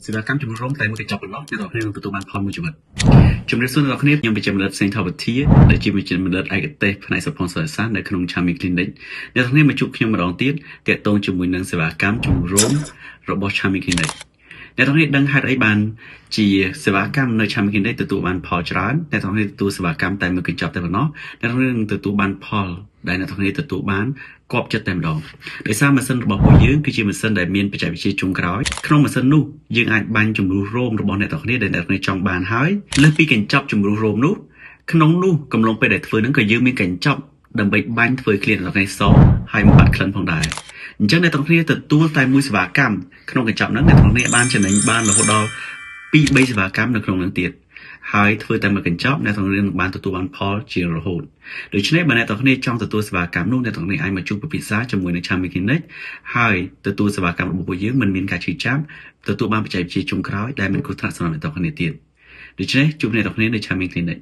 សេវាកម្មជំនួសរងតែមួយកញ្ចប់ប៉ុណ្ណោះអ្នកនរគ្នានឹងទទួលបានផលមួយជីវិតជំរាបសួរអ្នកនរគ្នាខ្ញុំជាមនិតសេងថាវិធាដែលជាមនិតឯកទេសផ្នែកសុខភាពសាស្ត្រនៅក្នុង Chami Clinic អ្នកនរគ្នាមកជួបខ្ញុំម្ដងទៀតទាក់ទងជាមួយនឹងសេវាកម្មជំនួសរងរបស់ Chami Clinic អ្នកនរគ្នាដឹងហេតុអីបានជាសេវាកម្មនៅ Chami Clinic ទទួលបានផលច្រើនអ្នកនរគ្នាទទួលសេវាកម្មតែមួយកញ្ចប់តែប៉ុណ្ណោះអ្នកនរគ្នានឹងទទួលបានផលដែលអ្នកនរគ្នាទទួលបានគប់ចិត្តតែម្ដងដោយសារម៉ាស៊ីនរបស់ពួកយើងគឺជាម៉ាស៊ីនដែលមានបច្ចេកវិទ្យាចុងក្រោយក្នុងម៉ាស៊ីននោះយើងអាចបាញ់ជំនួសរោមរបស់អ្នកនរគ្នាដែលអ្នកនរគ្នាចង់បានហើយលើសពីកញ្ចប់ជំនួសរោមនោះក្នុងនោះកំឡុងពេលដែលធ្វើហ្នឹងក៏យើងមានកញ្ចប់ដើម្បីបាញ់ធ្វើឃ្លានអ្នកនរគ្នាសហើយមិនបាត់ក្លិនផងដែរអញ្ចឹងអ្នកនរគ្នាទទួលតែមួយសេវាកម្មក្នុងកញ្ចប់ហ្នឹងអ្នកនរគ្នាបានចំណេញបានរហូតដល់2-3សេវាកម្មនៅក្នុងនោះទៀតហើយធ្វើតែមួយកញ្ចប់អ្នកទាំងនេះនឹងបានទទួលបានផលជារហូតដូច្នេះបើអ្នកទាំងនេះចង់ទទួលសេវាកម្មនោះអ្នកទាំងនេះអាចមកជួបពិភាក្សាជាមួយនឹង Chami Clinic ហើយទទួលសេវាកម្មរបស់ពួកយើងមិនមានការឈឺចាប់ទទួលបានបច្ចេកវិទ្យាចុងក្រោយដែលមានគ្រោះថ្នាក់សម្រាប់អ្នកទាំងនេះទៀតដូច្នេះជួបអ្នកទាំងនេះនៅ Chami Clinic